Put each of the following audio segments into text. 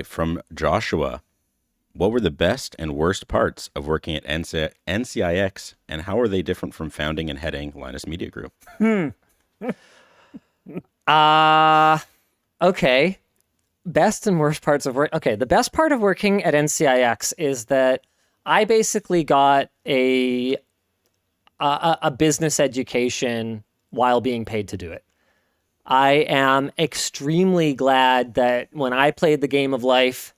From Joshua, what were the best and worst parts of working at NCIX, and how are they different from founding and heading Linus Media Group? Okay. Best and worst parts of work. Okay, the best part of working at NCIX is that I basically got a business education while being paid to do it. I am extremely glad that when I played the game of life,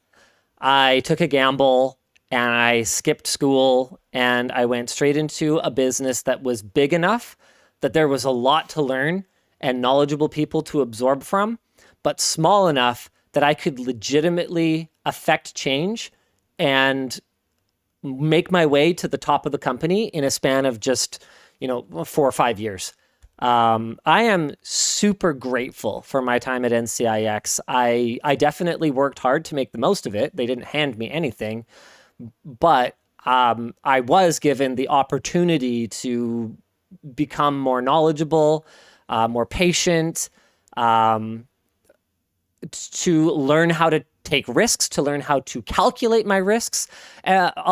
I took a gamble and I skipped school and I went straight into a business that was big enough that there was a lot to learn and knowledgeable people to absorb from, but small enough that I could legitimately affect change and make my way to the top of the company in a span of just, 4 or 5 years. I am super grateful for my time at NCIX. I definitely worked hard to make the most of it. They didn't hand me anything, but I was given the opportunity to become more knowledgeable, more patient, to learn how to take risks, to learn how to calculate my risks.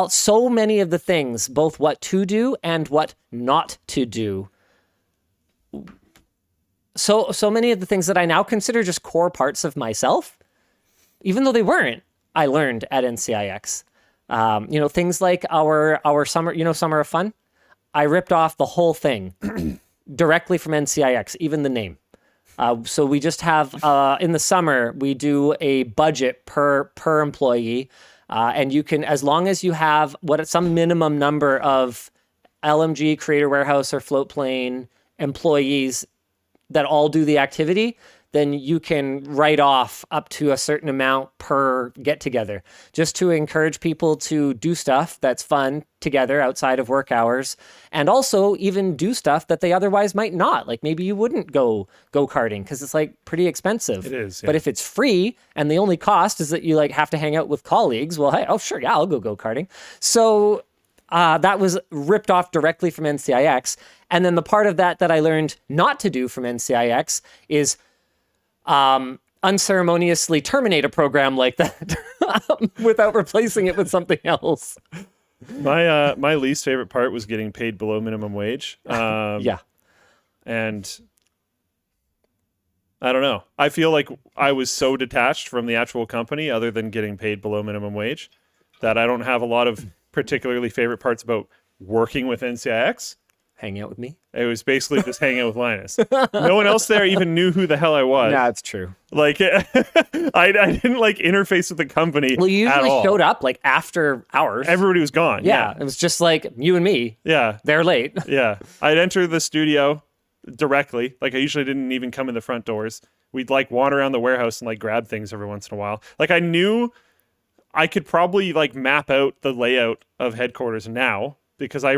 So many of the things, both what to do and what not to do. So many of the things that I now consider just core parts of myself, even though they weren't, I learned at NCIX. Things like our summer, Summer of Fun. I ripped off the whole thing directly from NCIX, even the name. So we just have, in the summer, we do a budget per employee. And you can, as long as you have some minimum number of LMG, Creator Warehouse, or Float Plane employees that all do the activity, then you can write off up to a certain amount per get together, just to encourage people to do stuff that's fun together outside of work hours, and also even do stuff that they otherwise might not. Like maybe you wouldn't go karting because it's like pretty expensive. It is, yeah. But if it's free and the only cost is that you like have to hang out with colleagues, well, hey, oh sure, yeah, I'll go karting. So that was ripped off directly from NCIX. And then the part of that I learned not to do from NCIX is unceremoniously terminate a program like that without replacing it with something else. My least favorite part was getting paid below minimum wage. Yeah. And I don't know. I feel like I was so detached from the actual company other than getting paid below minimum wage that I don't have a lot of particularly favorite parts about working with NCIX. Hanging out with me? It was basically just hanging out with Linus. No one else there even knew who the hell I was. Yeah, it's true. Like, I didn't like interface with the company. Well, you at usually all. showed up like after hours. Everybody was gone. Yeah, it was just like you and me. Yeah. They're late. Yeah. I'd enter the studio directly. Like, I usually didn't even come in the front doors. We'd like wander around the warehouse and like grab things every once in a while. Like, I knew I could probably like map out the layout of headquarters now, because I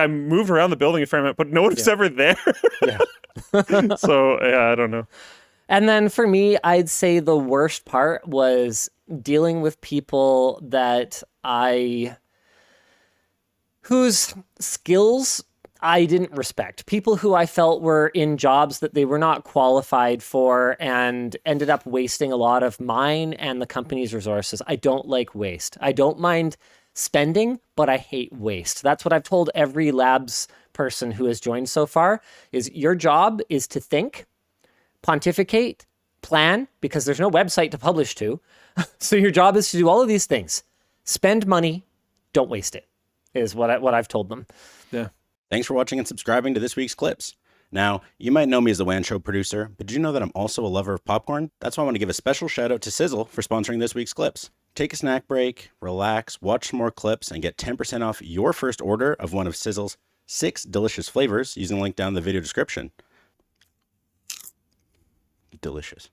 moved around the building a fair amount, but no one was ever there. Yeah. So, yeah, I don't know. And then for me, I'd say the worst part was dealing with people whose skills I didn't respect. People who I felt were in jobs that they were not qualified for and ended up wasting a lot of mine and the company's resources. I don't like waste. I don't mind spending, but I hate waste. That's what I've told every labs person who has joined so far, is your job is to think, pontificate, plan, because there's no website to publish to. So your job is to do all of these things. Spend money, don't waste it, is what I've told them. Yeah. Thanks for watching and subscribing to this week's clips. Now, you might know me as the WAN Show producer, but did you know that I'm also a lover of popcorn? That's why I want to give a special shout out to Sizzle for sponsoring this week's clips. Take a snack break, relax, watch some more clips, and get 10% off your first order of one of Sizzle's 6 delicious flavors using the link down in the video description. Delicious.